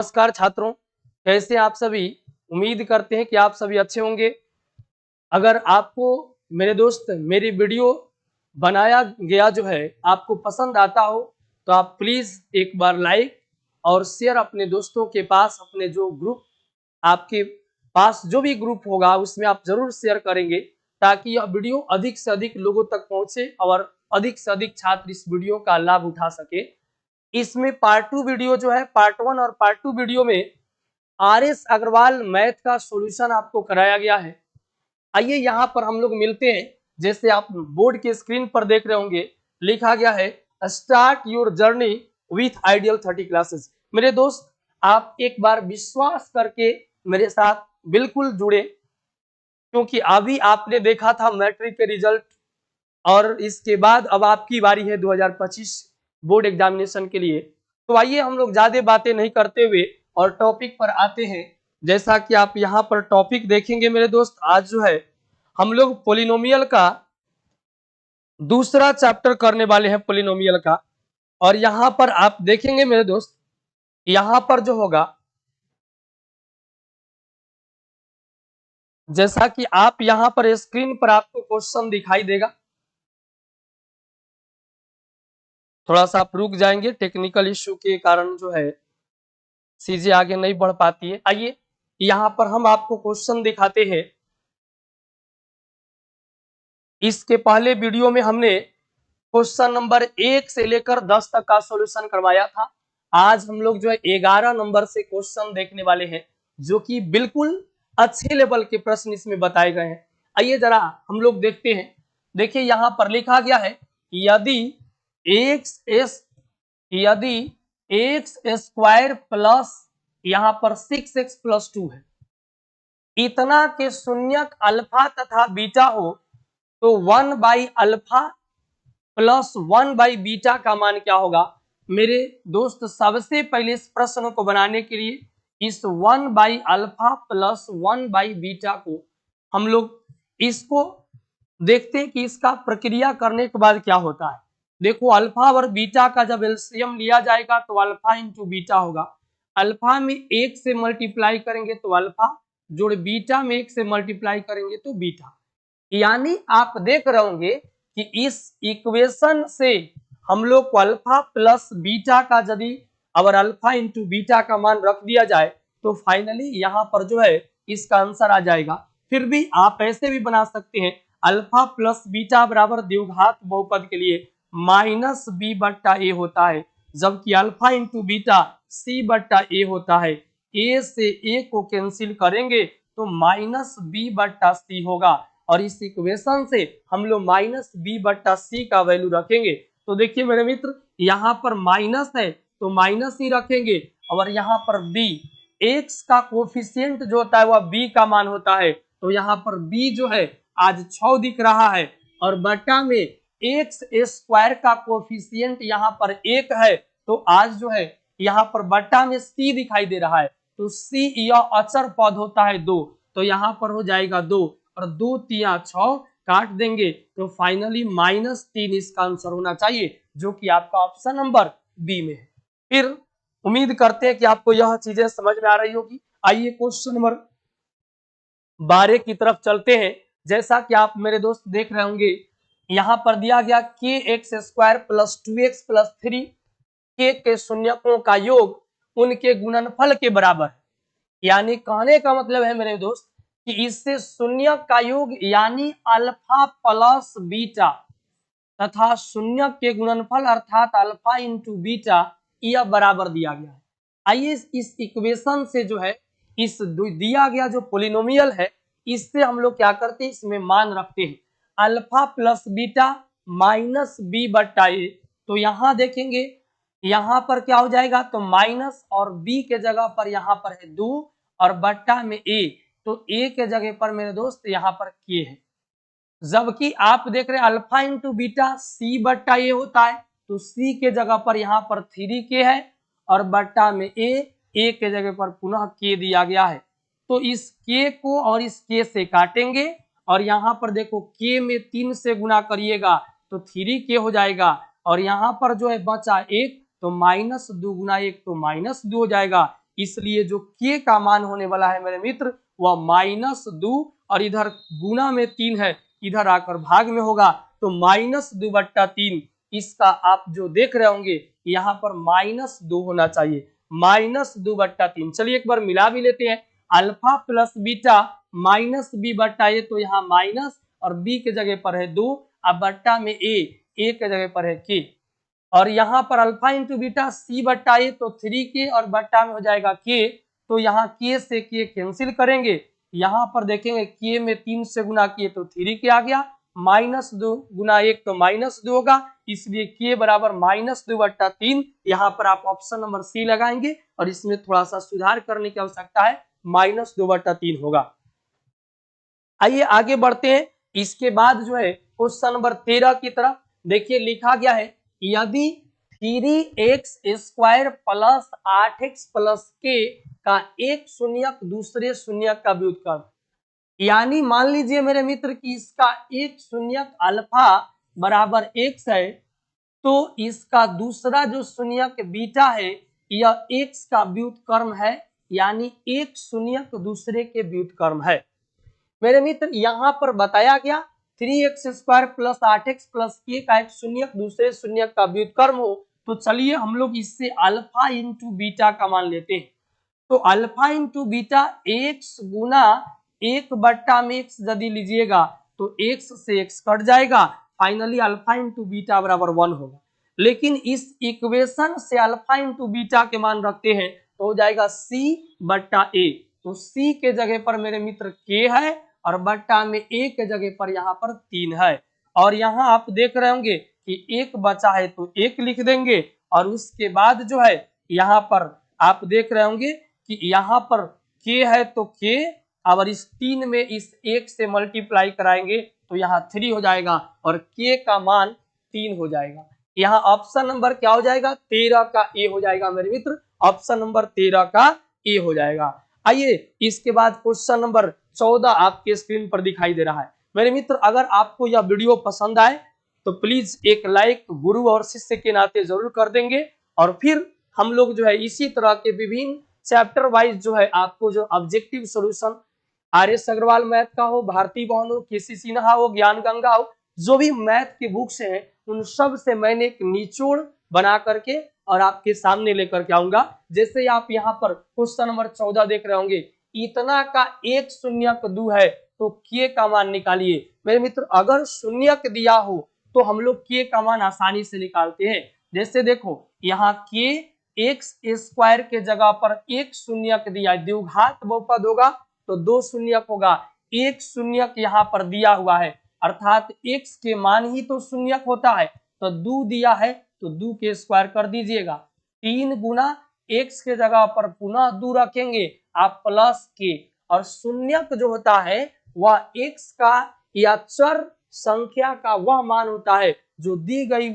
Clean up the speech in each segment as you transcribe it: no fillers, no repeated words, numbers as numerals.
नमस्कार छात्रों, कैसे आप सभी। उम्मीद करते हैं कि आप सभी अच्छे होंगे। अगर आपको मेरे दोस्त मेरी वीडियो बनाया गया जो है आपको पसंद आता हो तो आप प्लीज एक बार लाइक और शेयर अपने दोस्तों के पास, अपने जो ग्रुप आपके पास जो भी ग्रुप होगा उसमें आप जरूर शेयर करेंगे ताकि यह वीडियो अधिक से अधिक लोगों तक पहुंचे और अधिक से अधिक छात्र इस वीडियो का लाभ उठा सके। इसमें पार्ट 2 वीडियो जो है, पार्ट 1 और पार्ट 2 वीडियो में आर.एस. अग्रवाल मैथ का सॉल्यूशन आपको कराया गया है। आइए यहाँ पर हम लोग मिलते हैं। जैसे आप बोर्ड के स्क्रीन पर देख रहे होंगे, लिखा गया है start your journey with ideal 30 classes. मेरे दोस्त, आप एक बार विश्वास करके मेरे साथ बिल्कुल जुड़े, क्योंकि अभी आपने देखा था मैट्रिक के रिजल्ट और इसके बाद अब आपकी बारी है 2025 बोर्ड एग्जामिनेशन के लिए। तो आइए हम लोग ज्यादा बातें नहीं करते हुए और टॉपिक पर आते हैं। जैसा कि आप यहाँ पर टॉपिक देखेंगे मेरे दोस्त, आज जो है हम लोग पोलिनोमियल का दूसरा चैप्टर करने वाले हैं, पोलिनोमियल का। और यहाँ पर आप देखेंगे मेरे दोस्त, यहाँ पर जो होगा, जैसा कि आप यहाँ पर स्क्रीन पर आपको क्वेश्चन दिखाई देगा। थोड़ा सा आप रुक जाएंगे, टेक्निकल इश्यू के कारण जो है चीजें आगे नहीं बढ़ पाती है। आइए यहाँ पर हम आपको क्वेश्चन दिखाते हैं। इसके पहले वीडियो में हमने क्वेश्चन नंबर 1 से लेकर 10 तक का सॉल्यूशन करवाया था। आज हम लोग जो है 11 नंबर से क्वेश्चन देखने वाले हैं, जो कि बिल्कुल अच्छे लेवल के प्रश्न इसमें बताए गए हैं। आइए जरा हम लोग देखते हैं। देखिए यहाँ पर लिखा गया है यदि यदि एक्स स्क्वायर प्लस यहाँ पर 6x प्लस 2 है, इतना के शून्यक अल्फा तथा बीटा हो तो 1 by alpha plus 1 by beta का मान क्या होगा। मेरे दोस्त, सबसे पहले इस प्रश्न को बनाने के लिए इस 1 by alpha plus 1 by beta को हम लोग इसको देखते हैं कि इसका प्रक्रिया करने के बाद क्या होता है। देखो, अल्फा और बीटा का जब एलसीएम लिया जाएगा तो अल्फा इंटू बीटा होगा। अल्फा में 1 से मल्टीप्लाई करेंगे तो अल्फा, जोड़ बीटा में 1 से मल्टीप्लाई करेंगे तो बीटा। यानी आप देख रहे होंगे कि इस इक्वेशन से हम लोग को अल्फा प्लस बीटा का यदि अगर अल्फा इंटू बीटा का मान रख दिया जाए तो फाइनली यहाँ पर जो है इसका आंसर आ जाएगा। फिर भी आप ऐसे भी बना सकते हैं, अल्फा प्लस बीटा बराबर द्विघात बहुपद के लिए माइनस बी बट्टा ए होता है, जबकि अल्फा इंटू बीटा सी बट्टा ए होता है। ए से ए को कैंसिल करेंगे तो माइनस बी बट्टा सी होगा, और इस इक्वेशन से हम लोग माइनस बी बट्टा सी का वैल्यू रखेंगे। तो देखिए मेरे मित्र, यहाँ पर माइनस है तो माइनस ही रखेंगे, और यहाँ पर बी, एक्स का कोफिशिएंट जो होता है वह बी का मान होता है, तो यहाँ पर बी जो है आज 6 दिख रहा है, और बट्टा में एक्स स्क्वायर का कोफिशिएंट यहाँ पर 1 है, तो आज जो है यहाँ पर बट्टा में सी दिखाई दे रहा है, तो सी यह अचर पद होता है 2, तो यहाँ पर हो जाएगा 2, और 2 तिया 6 काट देंगे तो फाइनली -3 इसका आंसर होना चाहिए, जो कि आपका ऑप्शन नंबर बी में है। फिर उम्मीद करते हैं कि आपको यह चीजें समझ में आ रही होगी। आइए क्वेश्चन नंबर 12 की तरफ चलते हैं। जैसा कि आप मेरे दोस्त देख रहे होंगे, यहाँ पर दिया गया के x square plus 2x plus 3 के शून्यकों का योग उनके गुणनफल के बराबर है। यानी कहने का मतलब है मेरे दोस्त कि इससे शून्य का योग यानी अल्फा प्लस बीटा तथा शून्य के गुणनफल अर्थात अल्फा इंटू बीटा यह बराबर दिया गया है। आइए इस इक्वेशन से जो है इस दिया गया जो पोलिनोमियल है इससे हम लोग क्या करते हैं, इसमें मान रखते हैं alpha plus beta minus B बट्टा ए। तो यहाँ देखेंगे यहाँ पर क्या हो जाएगा, तो माइनस और बी के जगह पर यहाँ पर है 2 और बट्टा में ए, तो ए के जगह पर मेरे दोस्त यहाँ पर के है, जबकि आप देख रहे हैं अल्फा इंटू बीटा सी बट्टा ए होता है, तो सी के जगह पर यहाँ पर 3 के है और बट्टा में ए के जगह पर पुनः के दिया गया है। तो इस के को और इस के से काटेंगे, और यहाँ पर देखो के में 3 से गुना करिएगा तो 3 के हो जाएगा, और यहाँ पर जो है बचा 1, तो -2 गुना 1 तो -2 हो जाएगा, इसलिए जो के का मान होने वाला है मेरे मित्र वह -2 और इधर गुना में 3 है, इधर आकर भाग में होगा तो -2/3। इसका आप जो देख रहे होंगे यहाँ पर -2 होना चाहिए, -2/3। चलिए एक बार मिला भी लेते हैं, अल्फा प्लस बीटा -b/a, तो यहाँ माइनस और b के जगह पर है 2, अब बट्टा में a के जगह पर है k, और यहाँ पर अल्फा इंटू बीटा c/a, तो 3k और बट्टा में हो जाएगा k, तो यहाँ k से k कैंसिल करेंगे, यहाँ पर देखेंगे k में 3 से गुना किए तो 3k आ गया, -2 गुना 1 तो -2 होगा, इसलिए k बराबर -2/3। यहाँ पर आप ऑप्शन नंबर सी लगाएंगे और इसमें थोड़ा सा सुधार करने की आवश्यकता है, -2/3 होगा। आइए आगे बढ़ते हैं। इसके बाद जो है क्वेश्चन नंबर 13 की तरफ देखिए, लिखा गया है यदि 3x² plus 8x plus k का एक शून्यक दूसरे शून्यक का व्युत्क्रम, यानी मान लीजिए मेरे मित्र कि इसका एक शून्यक अल्फा बराबर x है, तो इसका दूसरा जो शून्यक बीटा है यह x का व्युत्क्रम है, यानी एक शून्यक दूसरे के व्युत्क्रम है। मेरे मित्र यहाँ पर बताया गया 3x² plus 8x plus k का एक शून्यक दूसरे शून्यक का व्युत्क्रम हो, तो चलिए हम लोग इससे अल्फा इंटू बीटा का मान लेते हैं। तो अल्फा इंटू बीटा x गुना 1/x यदि लीजिएगा तो x से x कट जाएगा, फाइनली अल्फा इंटू बीटा बराबर 1 होगा। लेकिन इस इक्वेशन से अल्फा इंटू बीटा के मान रखते हैं तो हो जाएगा c/a, तो c के जगह पर मेरे मित्र k है और बट्टा में a के जगह पर यहाँ पर 3 है, और यहाँ आप देख रहे होंगे कि 1 बचा है तो 1 लिख देंगे, और उसके बाद जो है यहाँ पर आप देख रहे होंगे कि यहाँ पर k है तो k, और इस 3 में इस 1 से मल्टीप्लाई कराएंगे तो यहाँ 3 हो जाएगा और k का मान 3 हो जाएगा। यहाँ ऑप्शन नंबर क्या हो जाएगा, 13 का ए हो जाएगा मेरे मित्र, ऑप्शन नंबर 13 का ए हो जाएगा। आइए इसके बाद क्वेश्चन नंबर 14 आपके स्क्रीन पर दिखाई दे रहा है। मेरे मित्र अगर आपको यह वीडियो पसंद आए तो प्लीज एक लाइक गुरु और शिष्य के नाते जरूर कर देंगे, और फिर हम लोग जो है इसी तरह के विभिन्न चैप्टर वाइज जो है आपको जो objective solution R S. Aggarwal math का हो, भारती भवन हो, के.सी. सिन्हा हो, ज्ञान गंगा हो, जो भी मैथ के बुक्स हैं उन सब से मैंने एक निचोड़ बना करके और आपके सामने लेकर के आऊंगा। जैसे आप यहाँ पर क्वेश्चन नंबर 14 देख रहे होंगे, इतना का एक शून्यक दू है तो k का मान निकालिए। मेरे मित्र अगर शून्यक दिया हो तो हम लोग k का मान आसानी से निकालते हैं। जैसे देखो यहाँ k x² के जगह पर एक शून्यक दिया है, द्विघात बहुपद होगा तो 2 शून्यक होगा, एक शून्यक यहाँ पर दिया हुआ है, अर्थात x के मान ही तो शून्यक होता है, तो 2 दिया है तो 2 के स्क्वायर कर दीजिएगा, 3 गुना x के जगह पर पुनः 2 रखेंगे आप प्लस k, और शून्यक जो होता है वह x का या चर संख्या का वह मान होता है जो दी गई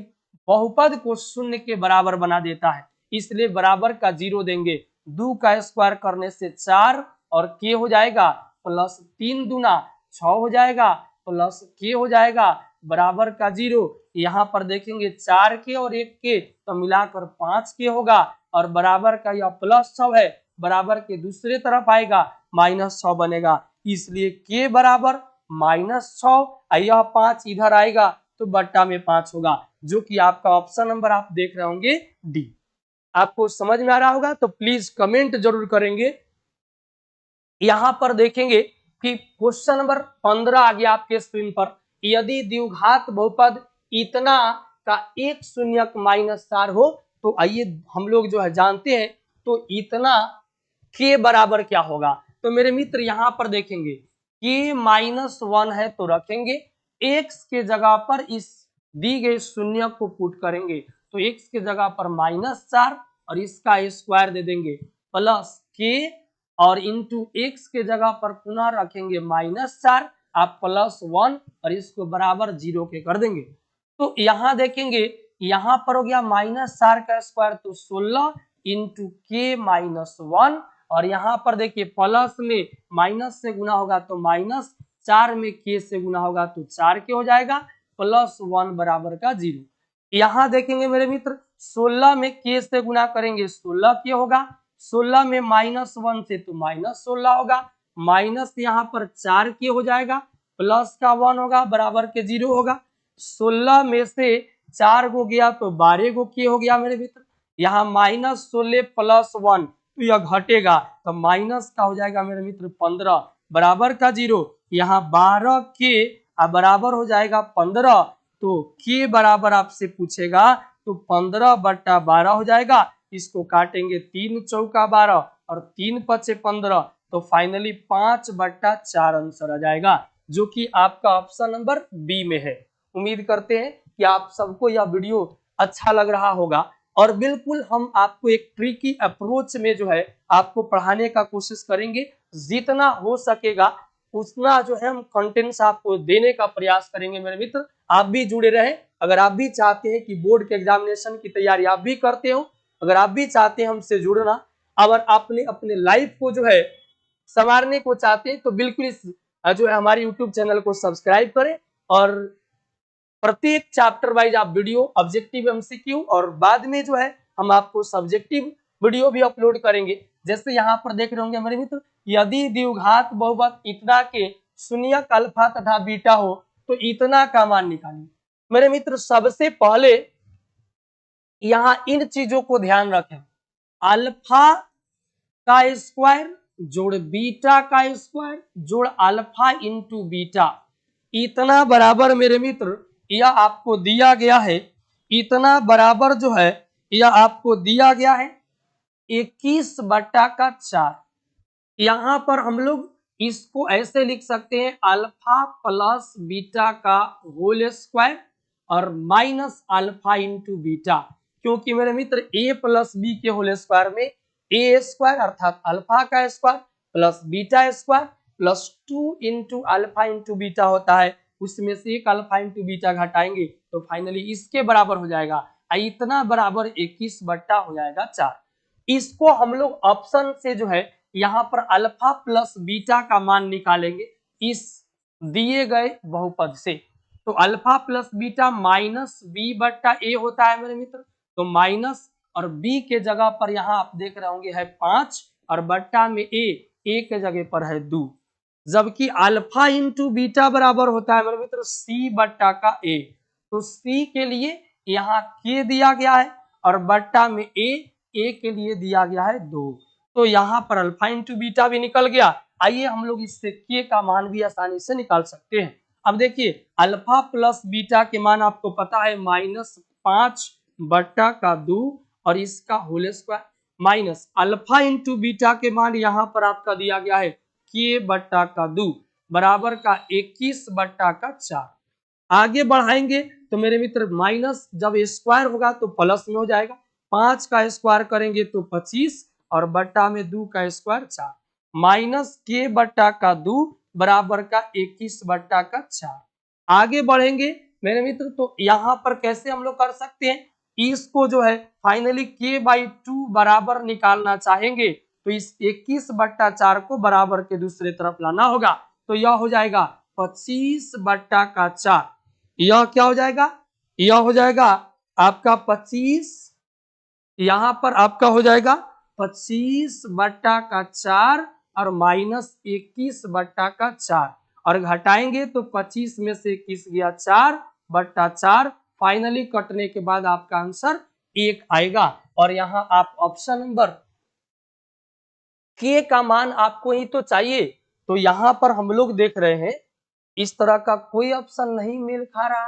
बहुपद को शून्य के बराबर बना देता है, इसलिए बराबर का 0 देंगे। 2 का स्क्वायर करने से 4 और k हो जाएगा प्लस 3 दूना 6 हो जाएगा प्लस k हो जाएगा बराबर का 0। यहाँ पर देखेंगे 4k और 1k तो मिलाकर 5k होगा, और बराबर का यह प्लस 6 है, बराबर के दूसरे तरफ आएगा -6 बनेगा, इसलिए k बराबर -6, यह 5 इधर आएगा तो बट्टा में 5 होगा, जो कि आपका ऑप्शन नंबर आप देख रहे होंगे डी। आपको समझ में आ रहा होगा तो प्लीज कमेंट जरूर करेंगे। यहाँ पर देखेंगे कि क्वेश्चन नंबर 15 आ गया आपके स्क्रीन पर, यदि द्विघात बहुपद इतना का एक शून्यक -4 हो, तो आइए हम लोग जो है जानते हैं तो इतना k बराबर क्या होगा। तो मेरे मित्र यहाँ पर देखेंगे k -1 है तो रखेंगे, x के जगह पर इस दी गई शून्य को पुट करेंगे तो x के जगह पर -4 और इसका स्क्वायर दे देंगे प्लस k, और इंटू x के जगह पर पुनः रखेंगे -4 आप +1 और इसको बराबर 0 के कर देंगे। तो यहाँ देखेंगे यहाँ पर हो गया -4 का स्क्वायर तो 16 इंटू k -1, और यहाँ पर देखिए प्लस में माइनस से गुना होगा तो -4 में k से गुना होगा तो 4k हो जाएगा +1 बराबर का 0। यहाँ देखेंगे मेरे मित्र 16 में k से गुना करेंगे 16k होगा, 16 में -1 से तो -16 होगा, माइनस यहाँ पर 4 के हो जाएगा, प्लस का 1 होगा, बराबर के 0 होगा। 16 में से 4 गो गया तो 12 गो के हो गया मेरे मित्र। यहाँ -16 प्लस 1 तो यह घटेगा, तो माइनस का हो जाएगा मेरे मित्र 15, बराबर का 0। यहाँ 12 के बराबर हो जाएगा 15, तो के बराबर आपसे पूछेगा तो 15/12 हो जाएगा। इसको काटेंगे 3 चौका 12 और 3 पचे 15, तो फाइनली 5/4 आंसर आ जाएगा, जो कि आपका ऑप्शन नंबर बी में है। उम्मीद करते हैं कि आप सबको यह वीडियो अच्छा लग रहा होगा, और बिल्कुल हम आपको एक ट्रिकी अप्रोच में जो है आपको पढ़ाने का कोशिश करेंगे। जितना हो सकेगा उतना जो है हम कंटेंट्स आपको देने का प्रयास करेंगे मेरे मित्र। आप भी जुड़े रहे। अगर आप भी चाहते हैं कि बोर्ड के एग्जामिनेशन की तैयारी आप भी करते हो, अगर आप भी चाहते हैं हमसे जुड़ना, अगर आपने अपने लाइफ को जो है संवारने को चाहते हैं, तो बिल्कुल इस जो है हमारे यूट्यूब चैनल को सब्सक्राइब करें, और प्रत्येक चैप्टर वाइज आप वीडियो ऑब्जेक्टिव एमसीक्यू और बाद में जो है हम आपको सब्जेक्टिव वीडियो भी अपलोड करेंगे। जैसे यहाँ पर देख रहे होंगे मेरे मित्र, यदि द्विघात बहुपद इतना के शून्यक अल्फा तथा बीटा हो तो इतना का मान निकालिए। मेरे मित्र सबसे पहले यहाँ इन चीजों को ध्यान रखें, अल्फा का स्क्वायर जोड़ बीटा का स्क्वायर जोड़ अल्फा इंटू बीटा, इतना बराबर मेरे मित्र यह आपको दिया गया है। इतना बराबर जो है यह आपको दिया गया है 21/4। यहाँ पर हम लोग इसको ऐसे लिख सकते हैं, अल्फा प्लस बीटा का होल स्क्वायर और माइनस अल्फा इंटू बीटा, क्योंकि मेरे मित्र a प्लस बी के होल स्क्वायर में a स्क्वायर अर्थात अल्फा का square plus beta square plus 2 into alpha into beta होता है, उसमें से एक अल्फा इंटू बीटा घटाएंगे तो फाइनली इसके बराबर हो जाएगा, इतना बराबर 21 हो जाएगा 4। इसको हम लोग ऑप्शन से जो है यहाँ पर अल्फा प्लस बीटा का मान निकालेंगे इस दिए गए बहुपद से। तो अल्फा प्लस बीटा -b/a होता है मेरे मित्र, तो माइनस और b के जगह पर यहाँ आप देख रहे होंगे है 5 और बट्टा में a के जगह पर है 2, जबकि अल्फा इंटू बीटा बराबर होता है मेरे मित्र c/a। तो c के लिए यहाँ k दिया गया है और बट्टा में a के लिए दिया गया है 2, तो यहाँ पर अल्फा इंटू बीटा भी निकल गया। आइए हम लोग इससे k का मान भी आसानी से निकाल सकते हैं। अब देखिए अल्फा प्लस बीटा के मान आपको पता है -5/2 और इसका whole square minus alpha into beta के मान यहाँ पर आपका दिया गया है k/2 बराबर का 21/4। आगे बढ़ाएंगे तो मेरे मित्र माइनस जब स्क्वायर होगा तो प्लस में हो जाएगा, 5 का स्क्वायर करेंगे तो 25 और बट्टा में 2 का स्क्वायर 4, माइनस k/2 बराबर का 21/4। आगे बढ़ेंगे मेरे मित्र, तो यहाँ पर कैसे हम लोग कर सकते हैं, इसको जो है फाइनली k/2 बराबर निकालना चाहेंगे तो इस 21/4 को बराबर के दूसरे तरफ लाना होगा, तो यह हो जाएगा 25/4। यह क्या हो जाएगा, यह हो जाएगा आपका 25, यहाँ पर आपका हो जाएगा 25/4 और माइनस 21/4 और घटाएंगे तो 25 में से 21 गया 4/4, फाइनली कटने के बाद आपका आंसर 1 आएगा। और यहाँ आप ऑप्शन नंबर के का मान आपको ही तो चाहिए, तो यहाँ पर हम लोग देख रहे हैं इस तरह का कोई ऑप्शन नहीं मेल खा रहा,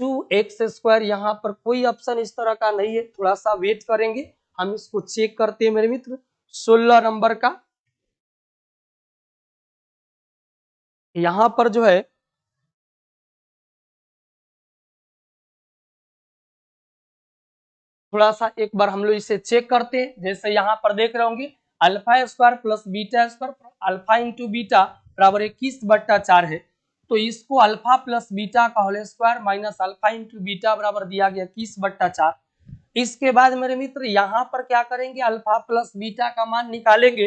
2x² यहाँ पर कोई ऑप्शन इस तरह का नहीं है। थोड़ा सा वेट करेंगे, हम इसको चेक करते हैं मेरे मित्र। 16 नंबर का यहाँ पर जो है थोड़ा सा एक बार हम लोग इसे चेक करते हैं। जैसे यहाँ पर देख रहे होंगे alpha square plus beta square alpha into beta बराबर 21/4 है, तो इसको अल्फा प्लस बीटा का whole square minus alpha into beta बराबर दिया गया 21/4। इसके बाद मेरे मित्र यहाँ पर क्या करेंगे, अल्फा प्लस बीटा का मान निकालेंगे,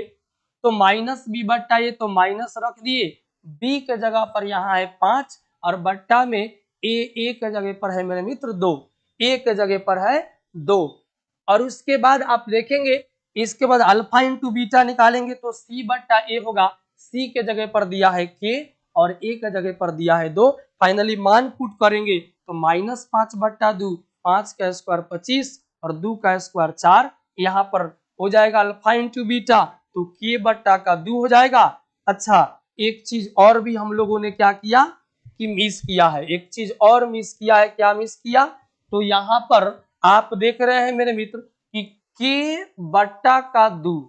तो -b/a तो माइनस रख दिए, b के जगह पर यहाँ है 5 और बट्टा में a के जगह पर है मेरे मित्र 2, a के जगह पर है 2। और उसके बाद आप देखेंगे इसके बाद अल्फा इंटू बीटा निकालेंगे तो सी बट्टा ए होगा। सी के जगह पर दिया है के और ए के जगह पर दिया है 2। फाइनली मान पुट करेंगे तो -5/2, 5 का स्क्वायर 25 और 2 का स्क्वायर 4। यहाँ पर हो जाएगा अल्फा इंटू बीटा तो के बट्टा का 2 हो जाएगा। अच्छा, एक चीज और भी हम लोगों ने क्या किया कि मिस किया है, एक चीज और मिस किया है। क्या मिस किया? तो यहाँ पर आप देख रहे हैं मेरे मित्र कि के बट्टा का 2,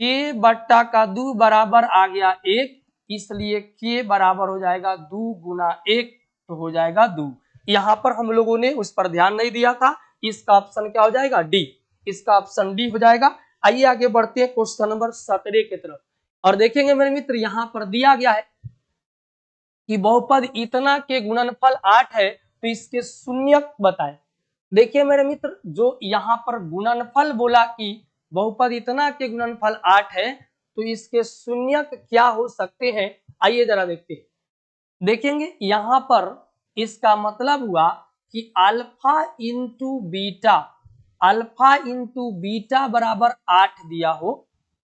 के बट्टा का 2 बराबर आ गया 1, इसलिए के बराबर हो जाएगा 2 गुना 1 तो हो जाएगा 2। यहाँ पर हम लोगों ने उस पर ध्यान नहीं दिया था। इसका ऑप्शन क्या हो जाएगा? डी। इसका ऑप्शन डी हो जाएगा। आइए आगे बढ़ते हैं क्वेश्चन नंबर 17 की तरफ और देखेंगे मेरे मित्र यहाँ पर दिया गया है कि बहुपद इतना के गुणनफल 8 है तो इसके शून्यक बताएं। देखिए मेरे मित्र, जो यहाँ पर गुणनफल बोला कि बहुपद इतना के गुणनफल 8 है तो इसके शून्यक क्या हो सकते हैं, आइए जरा देखते हैं। देखेंगे यहाँ पर इसका मतलब हुआ कि alpha into beta, alpha into beta बराबर 8 दिया हो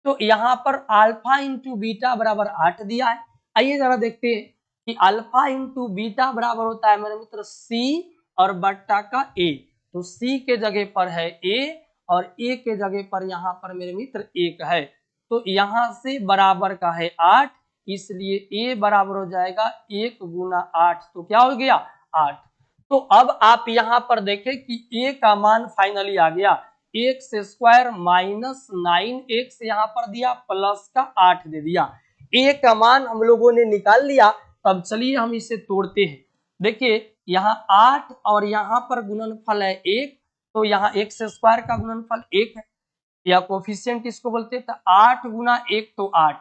तो यहाँ पर अल्फा इंटू बीटा बराबर 8 दिया है। आइए जरा देखते हैं कि अल्फा इंटू बीटा बराबर होता है मेरे मित्र सी और बट्टा का ए। तो सी के जगह पर है ए और ए के जगह पर यहाँ पर मेरे मित्र 1 है। तो यहाँ से बराबर का है 8, इसलिए ए बराबर हो जाएगा 1 गुना 8। तो क्या हो गया? 8। तो अब आप यहाँ पर देखें कि ए का मान फाइनली आ गया एक्स स्क्वायर -9x यहाँ पर दिया प्लस का 8 दे दिया। ए का मान हम लोगों ने निकाल लिया। तब चलिए हम इसे तोड़ते हैं। देखिए यहाँ 8 और यहाँ पर गुणनफल है 1, तो यहाँ एक्स स्क्वायर का गुणनफल 1 है या कोफिशिएंट इसको बोलते हैं। तो 8 गुना 1 तो 8,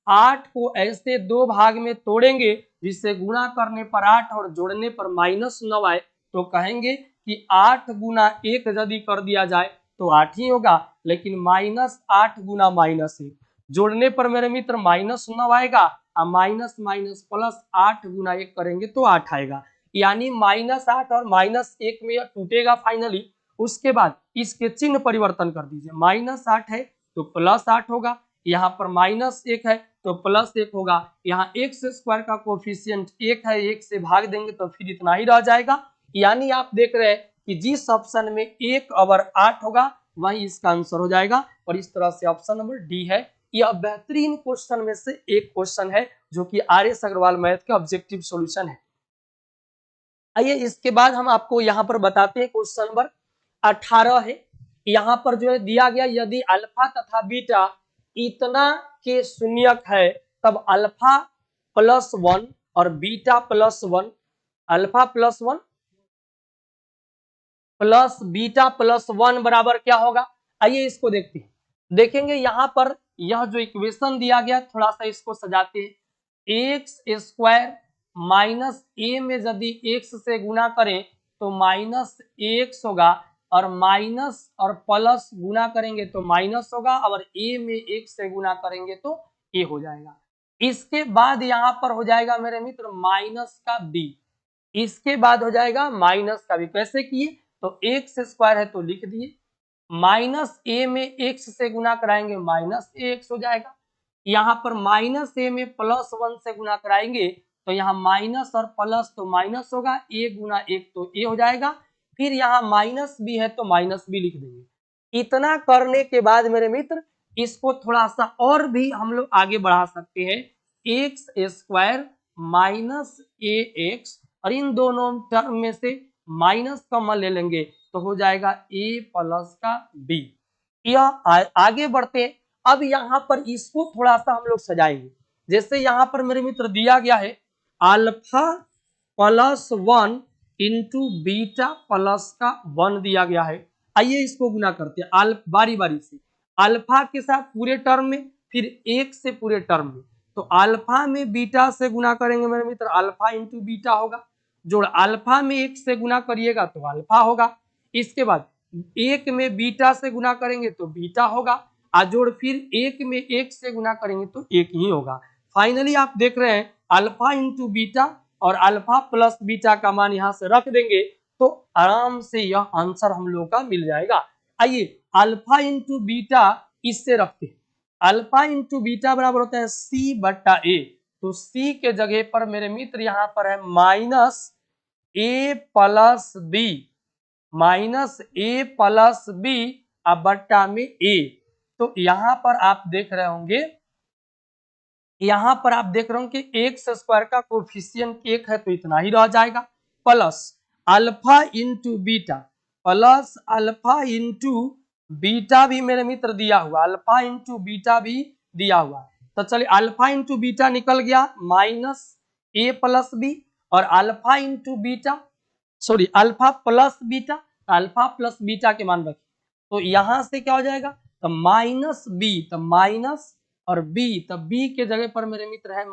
8 को ऐसे 2 भाग में तोड़ेंगे जिससे गुणा करने पर 8 और जोड़ने पर -9 आए तो कहेंगे कि 8 गुना 1 यदि कर दिया जाए तो 8 ही होगा, लेकिन -8 गुना -1 जोड़ने पर मेरे मित्र -9 आएगा और माइनस माइनस प्लस 8 गुना 1 करेंगे तो 8 आएगा। यानी -8 और -1 में यह टूटेगा फाइनली। उसके बाद इसके चिन्ह परिवर्तन कर दीजिए, -8 है तो +8 होगा, यहाँ पर -1 है तो +1 होगा। यहाँ एक्स स्क्वायर का कोफिशिएंट 1 है, 1 से भाग देंगे तो फिर इतना ही रह जाएगा। यानी आप देख रहे हैं कि जिस ऑप्शन में 1/8 होगा वही इसका आंसर हो जाएगा। और इस तरह से ऑप्शन नंबर डी है। यह बेहतरीन क्वेश्चन में से एक क्वेश्चन है जो कि आर.एस. अग्रवाल मैथ का ऑब्जेक्टिव सॉल्यूशन है। आइए इसके बाद हम आपको यहाँ पर बताते हैं क्वेश्चन नंबर 18 है। यहाँ पर जो है दिया गया यदि अल्फा तथा बीटा इतना के शून्यक है तब अल्फा +1 और बीटा +1, अल्फा +1 प्लस बीटा +1 बराबर क्या होगा? आइए इसको देखते हैं। देखेंगे यहाँ पर यह जो इक्वेशन दिया गया थोड़ा सा इसको सजाते हैं। एक्स स्क्वायर माइनस ए में यदि एक्स से गुना करें तो -x होगा और माइनस और प्लस गुना करेंगे तो माइनस होगा और ए में 1 से गुना करेंगे तो ए हो जाएगा। इसके बाद यहाँ पर हो जाएगा मेरे मित्र माइनस का b, इसके बाद हो जाएगा माइनस का b। कैसे किए? तो एक्स स्क्वायर है तो लिख दिए, -a में x से गुना कराएंगे -ax हो जाएगा। यहाँ पर -a में +1 से गुना कराएंगे तो यहाँ माइनस और प्लस तो माइनस होगा, a गुना 1 तो a हो जाएगा। फिर यहाँ -b है तो -b लिख देंगे। इतना करने के बाद मेरे मित्र इसको थोड़ा सा और भी हम लोग आगे बढ़ा सकते हैं। एक्स स्क्वायर -ax और इन दोनों टर्म में से माइनस कॉमन ले लेंगे तो हो जाएगा a प्लस का b। यह आगे बढ़ते हैं। अब यहाँ पर इसको थोड़ा सा हम लोग सजाएंगे। जैसे यहाँ पर मेरे मित्र दिया गया है अल्फा +1 इंटू बीटा प्लस का 1 दिया गया है। आइए इसको गुना करते हैं बारी बारी से, अल्फा के साथ पूरे टर्म में, फिर 1 से पूरे टर्म में। तो अल्फा में बीटा से गुना करेंगे मेरे मित्र, अल्फा इंटू बीटा होगा, जोड़ अल्फा में 1 से गुना करिएगा तो अल्फा होगा। इसके बाद 1 में बीटा से गुना करेंगे तो बीटा होगा, जोड़ फिर 1 में 1 से गुना करेंगे तो 1 ही होगा। फाइनली आप देख रहे हैं अल्फा इंटू बीटा और अल्फा प्लस बीटा का मान यहाँ से रख देंगे तो आराम से यह आंसर हम लोग का मिल जाएगा। आइए अल्फा इंटू बीटा इससे रखते हैं, अल्फा इंटू बीटा बराबर होता है सी बट्टा ए। तो सी के जगह पर मेरे मित्र यहाँ पर है माइनस ए प्लस बी, माइनस ए प्लस बी अब बट्टा में ए। तो यहाँ पर आप देख रहे होंगे, यहाँ पर आप देख रहे हो कि एक्स स्क्वायर का कोफिशिएंट 1 है तो इतना ही रह जाएगा, plus alpha into beta, plus alpha into beta भी मेरे मित्र दिया हुआ, अल्फा इंटू बीटा भी दिया हुआ। तो चलिए अल्फा इंटू बीटा निकल गया माइनस ए प्लस बी, और alpha into beta sorry alpha plus beta, alpha plus beta के मान रखिए। तो यहां से क्या हो जाएगा, तो माइनस बी, तो माइनस और बी, तब बी के जगह पर मेरे मित्र है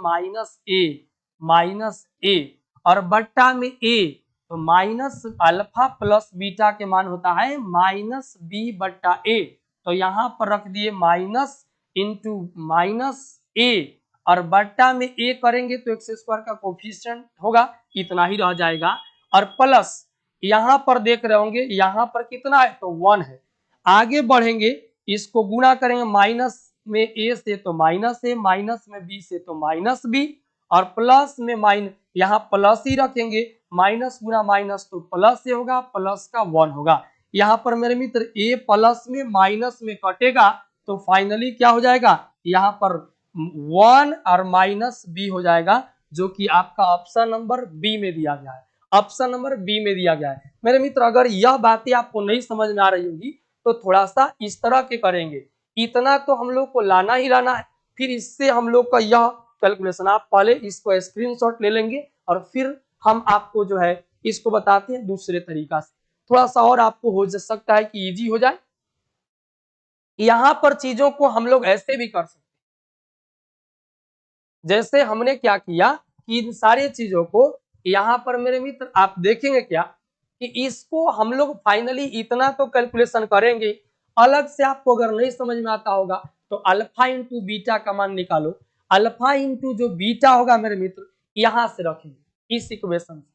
माइनस ए और बट्टा में ए, तो माइनस अल्फा प्लस बीटा के मान होता है माइनस बी बट्टा ए। तो यहाँ पर रख दिए माइनस इंटू माइनस ए और बट्टा में ए करेंगे तो एक्स स्क्वायर का कोफिशिएंट होगा, इतना ही रह जाएगा। और प्लस यहाँ पर देख रहे होंगे यहाँ पर कितना है, तो 1 है। आगे बढ़ेंगे, इसको गुणा करेंगे माइनस में ए से तो माइनस ए, माइनस में बी से तो माइनस बी, और प्लस में माइनस, यहाँ प्लस ही रखेंगे, माइनस गुना माइनस तो प्लस ए होगा, प्लस का 1 होगा। यहाँ पर मेरे मित्र ए प्लस में माइनस में कटेगा तो फाइनली क्या हो जाएगा, यहाँ पर 1 और माइनस बी हो जाएगा, जो कि आपका ऑप्शन नंबर बी में दिया गया है, ऑप्शन नंबर बी में दिया गया है। मेरे मित्र अगर यह बातें आपको नहीं समझ में आ रही होगी तो थोड़ा सा इस तरह के करेंगे, इतना तो हम लोग को लाना ही लाना है, फिर इससे हम लोग का यह कैलकुलेशन, आप पहले इसको स्क्रीनशॉट ले लेंगे और फिर हम आपको जो है इसको बताते हैं दूसरे तरीका से, थोड़ा सा और आपको हो सकता है कि इजी हो जाए। यहां पर चीजों को हम लोग ऐसे भी कर सकते हैं, जैसे हमने क्या किया कि इन सारी चीजों को यहाँ पर मेरे मित्र आप देखेंगे क्या कि इसको हम लोग फाइनली इतना तो कैलकुलेशन करेंगे, अलग से आपको अगर नहीं समझ में आता होगा तो अल्फा इंटू बीटा का मान निकालो, अल्फा इंटू जो बीटा होगा मेरे मित्र यहां से रखेंगे इस इक्वेशन से,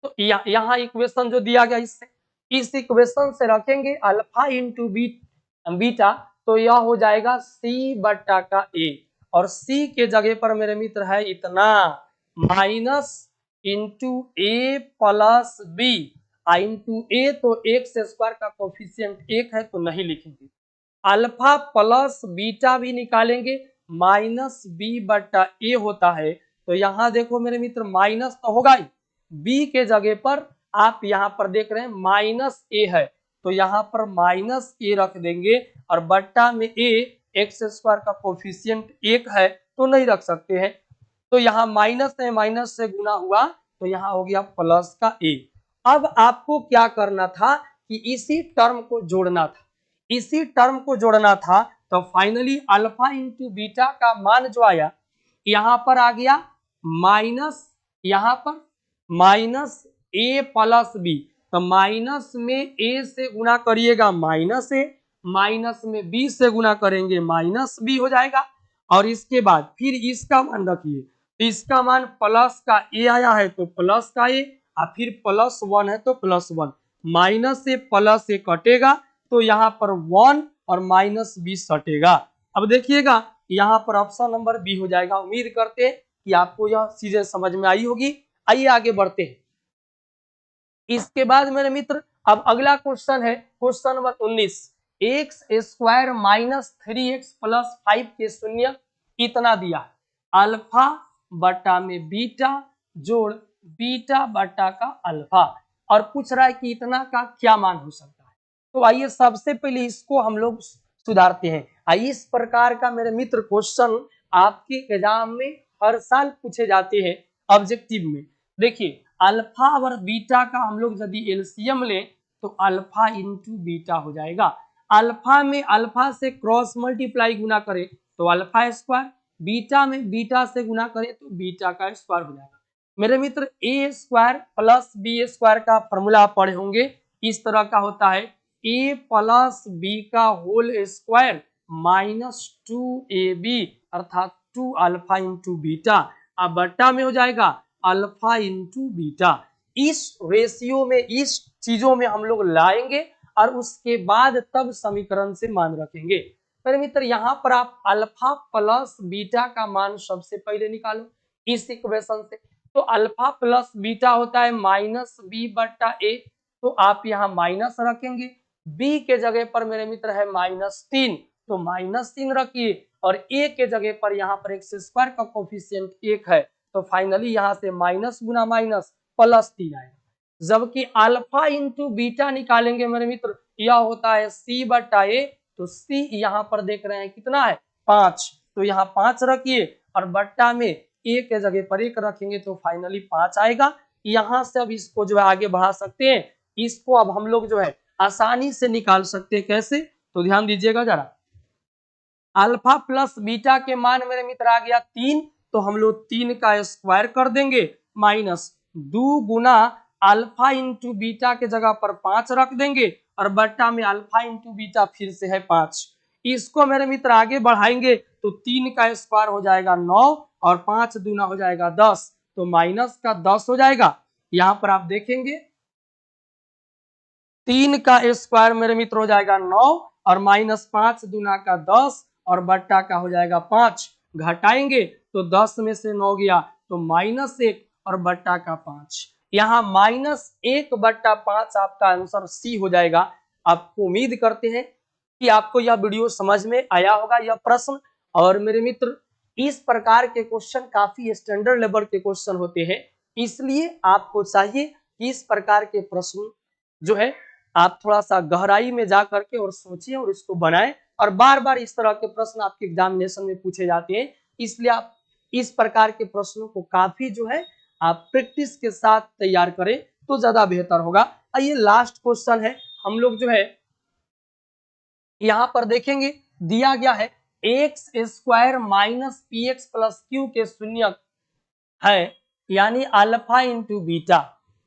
तो यहाँ इक्वेशन जो दिया गया इससे, इस इक्वेशन से रखेंगे अल्फा इंटू बीटा, तो यह हो जाएगा सी बट्टा का ए, और सी के जगह पर मेरे मित्र है इतना माइनस इंटू ए प्लस बी, इंटू ए तो एक्स स्क्वायर का कोफिशिएंट 1 है तो नहीं लिखेंगे, अल्फा प्लस बीटा भी निकालेंगे, माइनस बी बट्टा ए होता है। तो यहाँ देखो मेरे मित्र माइनस तो होगा ही, बी के जगह पर आप यहाँ पर देख रहे हैं माइनस ए है तो यहाँ पर माइनस ए रख देंगे, और बट्टा में ए एक्स स्क्वायर का कोफिशिएंट 1 है तो नहीं रख सकते हैं, तो यहाँ माइनस है, माइनस से गुना हुआ तो यहाँ हो गया प्लस का ए। अब आपको क्या करना था कि इसी टर्म को जोड़ना था, इसी टर्म को जोड़ना था, तो फाइनली अल्फा इंटू बीटा का मान जो आया यहाँ पर आ गया माइनस, यहाँ पर माइनस ए प्लस बी, तो माइनस में ए से गुना करिएगा माइनस ए, माइनस में बी से गुना करेंगे माइनस बी हो जाएगा, और इसके बाद फिर इसका मान रखिए, तो इसका मान प्लस का ए आया है तो प्लस का ए, और फिर प्लस 1 है तो प्लस 1, माइनस से प्लस ए कटेगा तो यहाँ पर 1 और माइनस बी सटेगा। अब देखिएगा यहाँ पर ऑप्शन नंबर बी हो जाएगा। उम्मीद करते हैं कि आपको यह चीजें समझ में आई होगी। आइए आगे बढ़ते हैं। इसके बाद मेरे मित्र अब अगला क्वेश्चन है question number 19, x square minus 3x plus 5 के शून्य इतना दिया है, अल्फा बटा में बीटा जोड़ बीटा बटा का अल्फा, और पूछ रहा है कि इतना का क्या मान हो सकता है। तो आइए सबसे पहले इसको हम लोग सुधारते हैं। आइए इस प्रकार का मेरे मित्र क्वेश्चन आपके एग्जाम में हर साल पूछे जाते हैं ऑब्जेक्टिव में। देखिए अल्फा और बीटा का हम लोग यदि एलसीएम लें तो अल्फा इंटू बीटा हो जाएगा। अल्फा में अल्फा से क्रॉस मल्टीप्लाई गुना करें तो अल्फा स्क्वायर, बीटा में बीटा से गुना करें तो बीटा का स्क्वायर हो जाएगा। मेरे मित्र ए स्क्वायर प्लस बी स्क्वायर का फॉर्मूला आप पढ़े होंगे, इस तरह का होता है ए प्लस बी का होल स्क्वायर माइनस 2ab अर्थात 2 अल्फा इंटू बीटा, अब बट्टा में हो जाएगा अल्फा इंटू बीटा। इस रेशियो में इस चीजों में हम लोग लाएंगे और उसके बाद तब समीकरण से मान रखेंगे। मेरे मित्र यहाँ पर आप अल्फा प्लस बीटा का मान सबसे पहले निकालो इस इक्वेशन से। तो अल्फा प्लस बीटा होता है माइनस बी बट्टा ए, तो आप यहाँ माइनस रखेंगे, बी के जगह पर मेरे मित्र है -3, तो -3 रखिए और ए के जगह पर यहाँ पर एक्स स्क्वायर का कोफिशिएंट 1 है, तो फाइनली यहाँ से माइनस गुना माइनस +3 आएगा। जबकि अल्फा इंटू बीटा निकालेंगे मेरे मित्र, यह होता है सी बट्टा ए, तो सी यहाँ पर देख रहे हैं कितना है 5, तो यहाँ 5 रखिए और बट्टा में ए के जगह पर 1 रखेंगे तो फाइनली 5 आएगा। यहाँ से अब इसको जो है आगे बढ़ा सकते हैं, इसको अब हम लोग जो है आसानी से निकाल सकते हैं। कैसे, तो ध्यान दीजिएगा जरा। अल्फा प्लस बीटा के मान मेरे मित्र आ गया 3, तो हम लोग 3 का स्क्वायर कर देंगे माइनस 2 गुना अल्फा इंटू बीटा के जगह पर 5 रख देंगे और बट्टा में अल्फा इंटू बीटा फिर से है 5। इसको मेरे मित्र आगे बढ़ाएंगे तो 3 का स्क्वायर हो जाएगा 9 और 5 दूना हो जाएगा 10, तो माइनस का 10 हो जाएगा। यहाँ पर आप देखेंगे 3 का स्क्वायर मेरे मित्र हो जाएगा 9 और -5 दूना का 10 और बट्टा का हो जाएगा 5, घटाएंगे तो 10 में से 9 गया तो -1 और बट्टा का 5, यहाँ -1 बट्टा 5 आपका आंसर सी हो जाएगा। आपको उम्मीद करते हैं कि आपको यह वीडियो समझ में आया होगा, यह प्रश्न। और मेरे मित्र इस प्रकार के क्वेश्चन काफी स्टैंडर्ड लेवल के क्वेश्चन होते हैं, इसलिए आपको चाहिए कि इस प्रकार के प्रश्न जो है आप थोड़ा सा गहराई में जा करके और सोचिए और इसको बनाएं। और बार बार इस तरह के प्रश्न आपके एग्जामिनेशन में पूछे जाते हैं, इसलिए आप इस प्रकार के प्रश्नों को काफी जो है आप प्रैक्टिस के साथ तैयार करें तो ज्यादा बेहतर होगा। आइए लास्ट क्वेश्चन है, हम लोग जो है यहाँ पर देखेंगे दिया गया है x square minus P x plus Q के शून्य है, यानी अल्फा इंटू बीटा,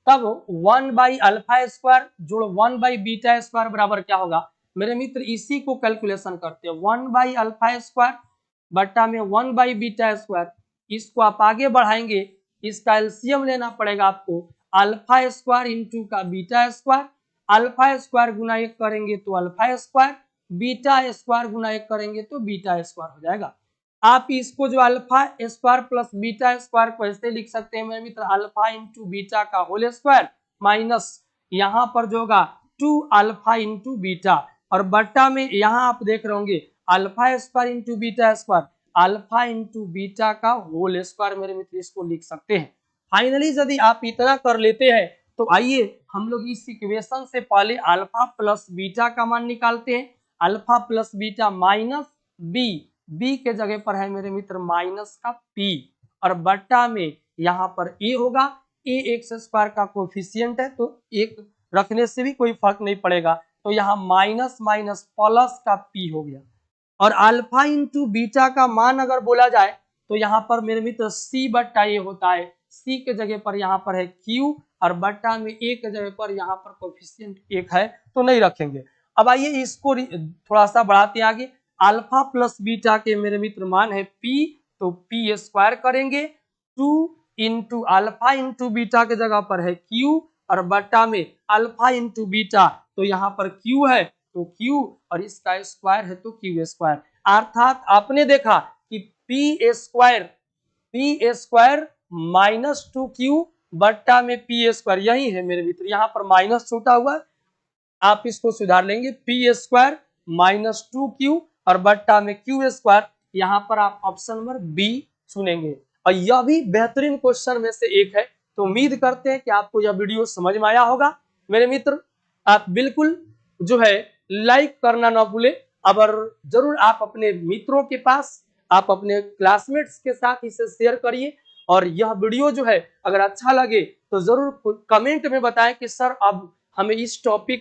तब 1 बाई अल्फा स्क्वायर जोड़ 1 बाई बीटा स्क्वायर बराबर क्या होगा। मेरे मित्र इसी को कैलकुलेशन करते हैं, 1 बाई अल्फा स्क्वायर बट्टा में 1 बाई बीटा स्क्वायर, इसको आप आगे बढ़ाएंगे, इसका एलसीएम लेना पड़ेगा आपको, अल्फा स्क्वायर इंटू का बीटा स्क्वायर, अल्फा स्क्वायर गुना 1 करेंगे तो अल्फा स्क्वायर, बीटा स्क्वायर गुना 1 करेंगे तो बीटा स्क्वायर हो जाएगा। आप इसको जो alpha square plus beta square को ऐसे लिख सकते हैं मेरे मित्र, अल्फा इंटू बीटा का होल स्क्वायर माइनस यहाँ पर जो होगा 2 अल्फा इंटू बीटा, और बट्टा में यहाँ आप देख रहे होंगे alpha square into beta square, alpha into beta का होल स्क्वायर मेरे मित्र, इसको लिख सकते हैं। फाइनली यदि आप इतना कर लेते हैं तो आइए हम लोग इस इक्वेशन से पहले अल्फा प्लस बीटा का मान निकालते हैं। Alpha plus beta minus B, B के जगह पर है मेरे मित्र माइनस का पी, और बट्टा में यहाँ पर ए होगा, ए एक्स स्क्वायर का कोफिशिएंट है तो 1 रखने से भी कोई फर्क नहीं पड़ेगा, तो यहाँ माइनस माइनस प्लस का पी हो गया। और अल्फा इंटू बीटा का मान अगर बोला जाए तो यहाँ पर मेरे मित्र सी बट्टा ए होता है, सी के जगह पर यहाँ पर है क्यू और बट्टा में ए के जगह पर यहाँ पर कोफिशिएंट 1 है तो नहीं रखेंगे। अब आइए इसको थोड़ा सा बढ़ाते हैं आगे, अल्फा प्लस बीटा के मेरे मित्र मान है पी, तो पी स्क्वायर करेंगे, 2 इंटू अल्फा इंटू बीटा के जगह पर है क्यू और बट्टा में अल्फा इंटू बीटा, तो यहाँ पर क्यू है तो क्यू और इसका स्क्वायर है तो क्यू स्क्वायर। अर्थात आपने देखा कि पी स्क्वायर माइनस 2q बट्टा में पी स्क्वायर, यही है मेरे मित्र, यहाँ पर माइनस छूटा हुआ है, आप इसको सुधार लेंगे, पी स्क्वायर माइनस 2q और बट्टा में क्यू स्क्वायर, यहाँ पर आप ऑप्शन नंबर बी चुनेंगे। और यह भी बेहतरीन क्वेश्चन में से एक है, तो उम्मीद करते हैं कि आपको यह वीडियो समझ में आया होगा। मेरे मित्र आप बिल्कुल जो है लाइक करना ना भूले, अगर जरूर आप अपने मित्रों के पास, आप अपने क्लासमेट्स के साथ इसे शेयर करिए, और यह वीडियो जो है अगर अच्छा लगे तो जरूर कमेंट में बताएं कि सर अब हमें इस टॉपिक